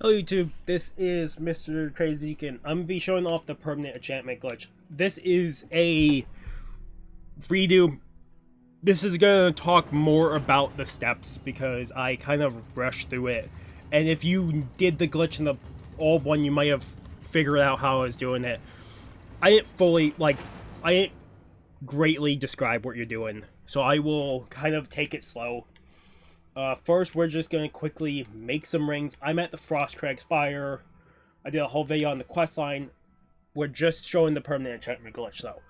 Hello YouTube, this is Mr. Crazy and I'm going to be showing off the permanent enchantment glitch. This is a redo. This is going to talk more about the steps because I kind of rushed through it. And if you did the glitch in the old one, you might have figured out how I was doing it. I didn't greatly describe what you're doing, so I will kind of take it slow. First, we're just going to quickly make some rings. I'm at the Frostcrag Spire. I did a whole video on the quest line. We're just showing the permanent enchantment glitch, though.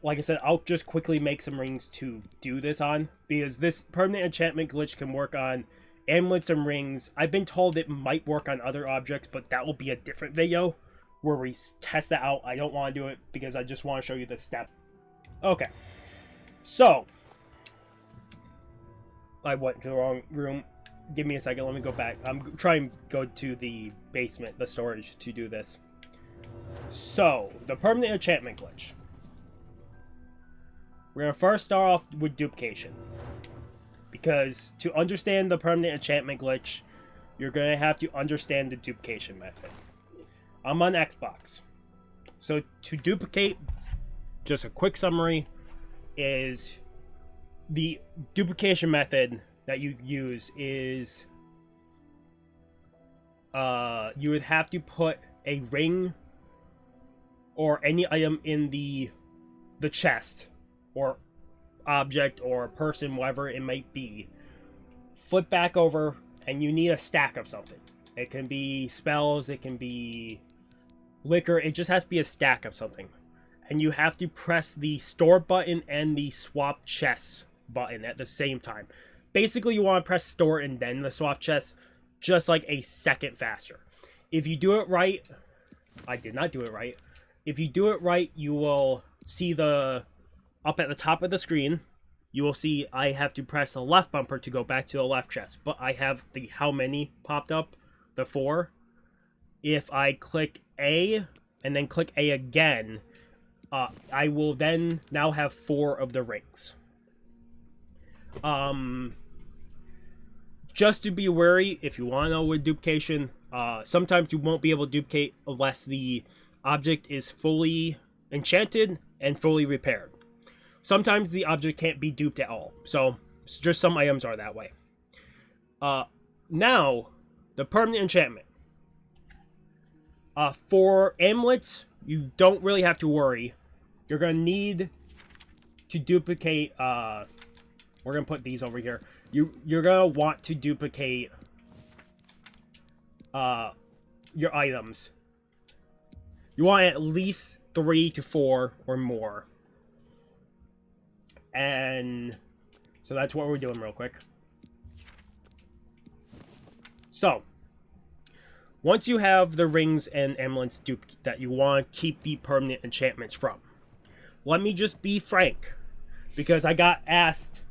Like I said, I'll just quickly make some rings to do this on, because this permanent enchantment glitch can work on amulets and rings. I've been told it might work on other objects, but that will be a different video where we test that out. I don't want to do it because I just want to show you the step. Okay. So, I went to the wrong room. Give me a second, let me go back. I'm trying to go to the basement, the storage, to do this. So, the permanent enchantment glitch. We're going to first start off with duplication. Because to understand the permanent enchantment glitch, you're going to have to understand the duplication method. I'm on Xbox. So, to duplicate, just a quick summary, is the duplication method that you use is you would have to put a ring or any item in the chest or object or person, whatever it might be, flip back over, and you need a stack of something. It can be spells, it can be liquor, it just has to be a stack of something. And you have to press the store button and the swap chest button at the same time. Basically, you want to press store and then the swap chest, just like a second faster. If you do it right, I did not do it right. If you do it right, you will see up at the top of the screen, you will see I have to press the left bumper to go back to the left chest. But I have the how many popped up, the 4. If I click A and then click A again, I will then now have 4 of the rings. Just to be wary, if you want to know with duplication, sometimes you won't be able to duplicate unless the object is fully enchanted and fully repaired. Sometimes the object can't be duped at all, so just some items are that way. Now, the permanent enchantment. For amulets, you don't really have to worry. You're going to need to duplicate, we're going to put these over here. You're going to want to duplicate your items. You want at least 3 to 4 or more. And so that's what we're doing real quick. So, once you have the rings and amulets duped that you want to keep the permanent enchantments from, let me just be frank, because I got asked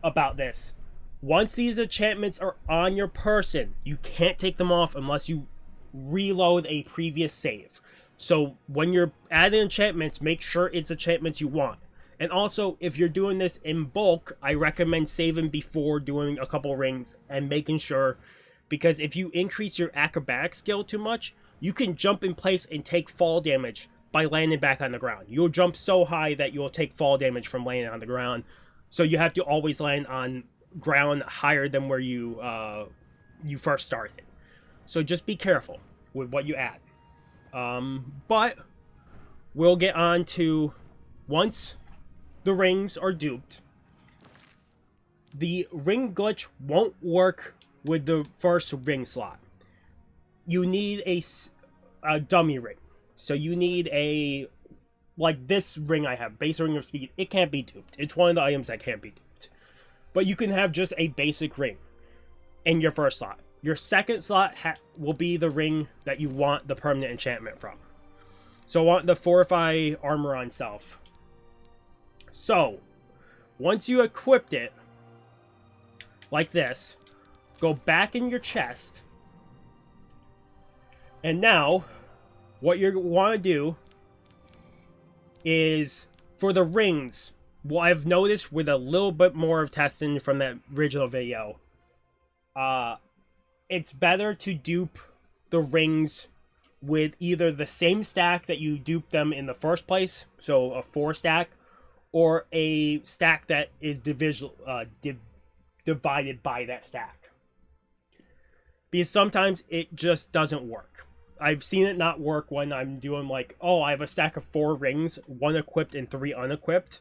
about this. Once these enchantments are on your person, you can't take them off unless you reload a previous save. So when you're adding enchantments, make sure it's enchantments you want. And also, if you're doing this in bulk, I recommend saving before doing a couple rings and making sure, because if you increase your acrobatic skill too much, you can jump in place and take fall damage by landing back on the ground. You'll jump so high that you'll take fall damage from landing on the ground. So you have to always land on ground higher than where you first started. So just be careful with what you add. But we'll get on to, once the rings are duped, the ring glitch won't work with the first ring slot. You need a dummy ring. So you need a, like this ring I have, base ring of speed. It can't be duped. It's one of the items that can't be duped. But you can have just a basic ring in your first slot. Your second slot will be the ring that you want the permanent enchantment from. So I want the Fortify Armor on Self. So, once you equipped it, like this, go back in your chest, and now, what you want to do is, for the rings, what I've noticed with a little bit more of testing from that original video, it's better to dupe the rings with either the same stack that you duped them in the first place, so a 4 stack, or a stack that is divided by that stack. Because sometimes it just doesn't work. I've seen it not work when I'm doing like, oh, I have a stack of 4 rings, 1 equipped and 3 unequipped,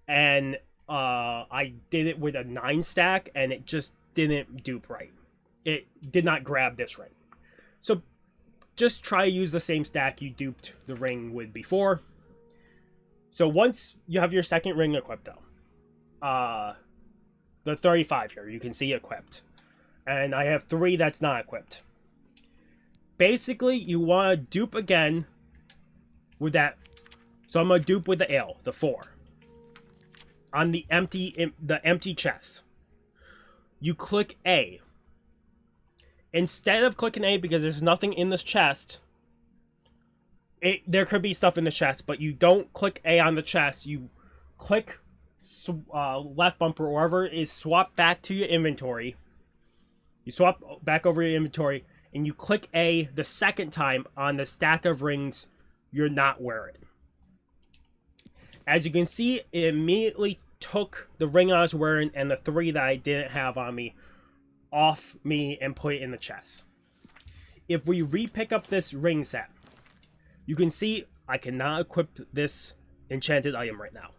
and I did it with a 9 stack, and it just didn't dupe right. It did not grab this ring. So just try to use the same stack you duped the ring with before. So once you have your second ring equipped though, the 35 here, you can see equipped. And I have 3 that's not equipped. Basically, you want to dupe again with that. So I'm going to dupe with the ale, the 4. On the empty chest. You click A. Instead of clicking A, because there's nothing in this chest, there could be stuff in the chest, but you don't click A on the chest. You click left bumper, or wherever it is, swap back to your inventory. You swap back over your inventory, and you click A the second time on the stack of rings you're not wearing. As you can see, it immediately took the ring I was wearing and the 3 that I didn't have on me off me and put it in the chest. If we re-pick up this ring set, you can see I cannot equip this enchanted item right now.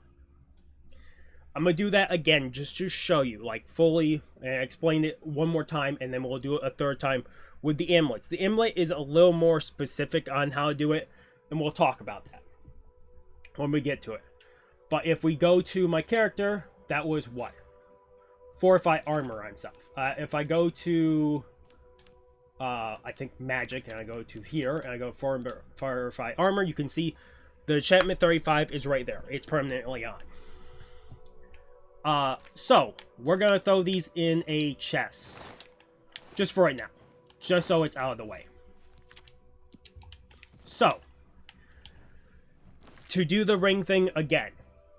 I'm going to do that again just to show you, like, fully, and explain it one more time, and then we'll do it a third time with the amulets. The amulet is a little more specific on how to do it, and we'll talk about that when we get to it. But if we go to my character, that was what? Fortify armor on stuff. If I go to, I think magic, and I go to here, and I go fortify armor, you can see the enchantment 35 is right there. It's permanently on. So we're gonna throw these in a chest, just for right now, just so it's out of the way. So to do the ring thing again,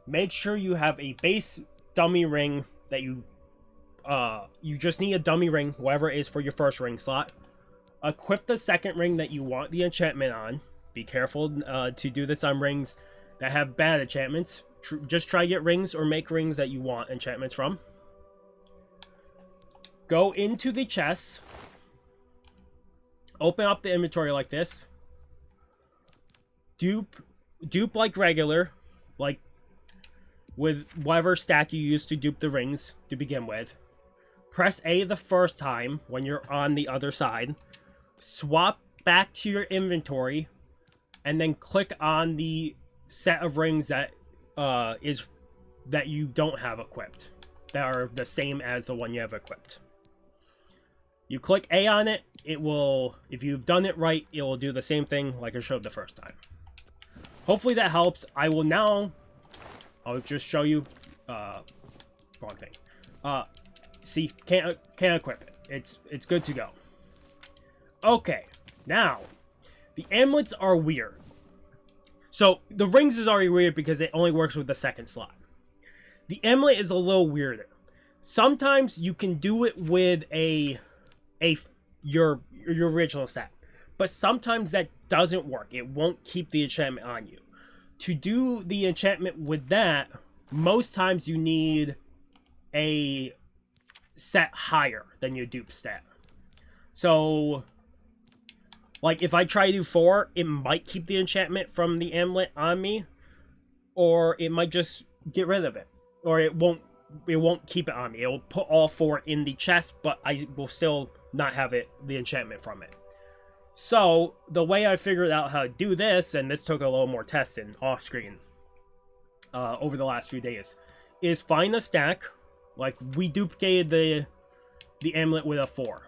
make sure you have a base dummy ring that you just need a dummy ring, whatever it is, for your first ring slot. Equip the second ring that you want the enchantment on. Be careful to do this on rings that have bad enchantments. Just try to get rings or make rings that you want enchantments from. Go into the chest. Open up the inventory like this. Dupe like regular, like with whatever stack you use to dupe the rings to begin with. Press A the first time when you're on the other side. Swap back to your inventory, and then click on the set of rings that you don't have equipped, that are the same as the one you have equipped. You click A on it, it will, if you've done it right, it will do the same thing like I showed the first time. Hopefully that helps. I'll just show you, wrong thing. See, can't equip it. It's good to go. Okay, now, the amulets are weird. So, the rings is already weird because it only works with the second slot. The amulet is a little weirder. Sometimes you can do it with your original set, but sometimes that doesn't work. It won't keep the enchantment on you. To do the enchantment with that, most times you need a set higher than your dupe stat. So, like, if I try to do 4, it might keep the enchantment from the amulet on me, or it might just get rid of it, or it won't keep it on me. It will put all 4 in the chest, but I will still not have the enchantment from it. So the way I figured out how to do this, and this took a little more testing off screen over the last few days, is find a stack. Like, we duplicated the amulet with a 4,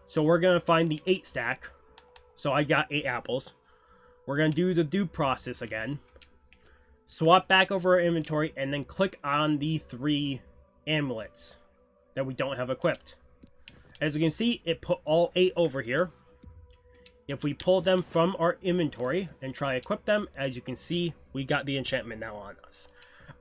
so we're gonna find the 8 stack. So I got 8 apples. We're going to do the dupe process again. Swap back over our inventory and then click on the 3 amulets that we don't have equipped. As you can see, it put all 8 over here. If we pull them from our inventory and try to equip them, as you can see, we got the enchantment now on us.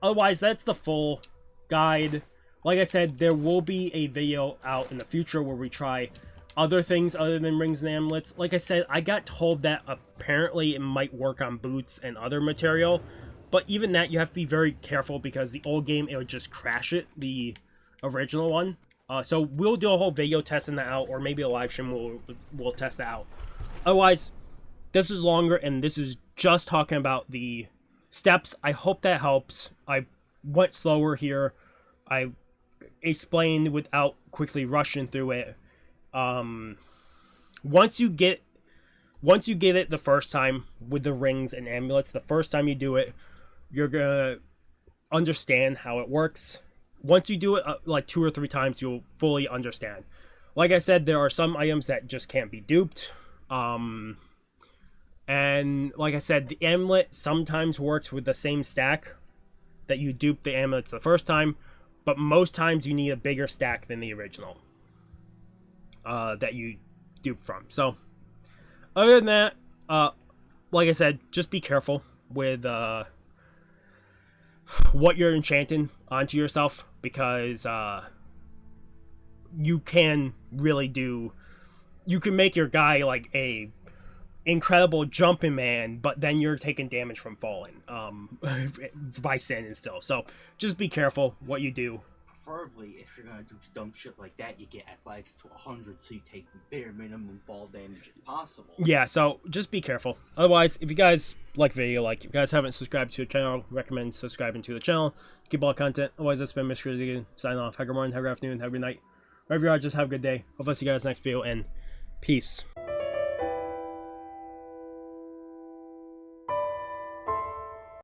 Otherwise, that's the full guide. Like I said, there will be a video out in the future where we try other things other than rings and amulets. Like I said, I got told that apparently it might work on boots and other material, but even that you have to be very careful because the old game, it would just crash it, the original one. So we'll do a whole video testing that out, or maybe a live stream we'll test that out. Otherwise, this is longer, and this is just talking about the steps. I hope that helps. I went slower here. I explained without quickly rushing through it. Once you get it the first time with the rings and amulets, the first time you do it, you're gonna understand how it works. Once you do it like 2 or 3 times, you'll fully understand. Like I said, there are some items that just can't be duped. And like I said, the amulet sometimes works with the same stack that you dupe the amulets the first time, but most times you need a bigger stack than the original that you dupe from. So other than that, like I said, just be careful with what you're enchanting onto yourself, because you can make your guy like a incredible jumping man, but then you're taking damage from falling by standing still. So just be careful what you do. Preferably, if you're gonna do dumb shit like that, you get athletics to 100 so you take the bare minimum fall damage as possible. Yeah, so just be careful. Otherwise, if you guys like the video, if you guys haven't subscribed to the channel, recommend subscribing to the channel. Keep all content. Otherwise, that's been Mr. Crazy signing off. Have a good morning, have a good afternoon, have a good night. Wherever you are, just have a good day. I'll see you guys next video, and peace.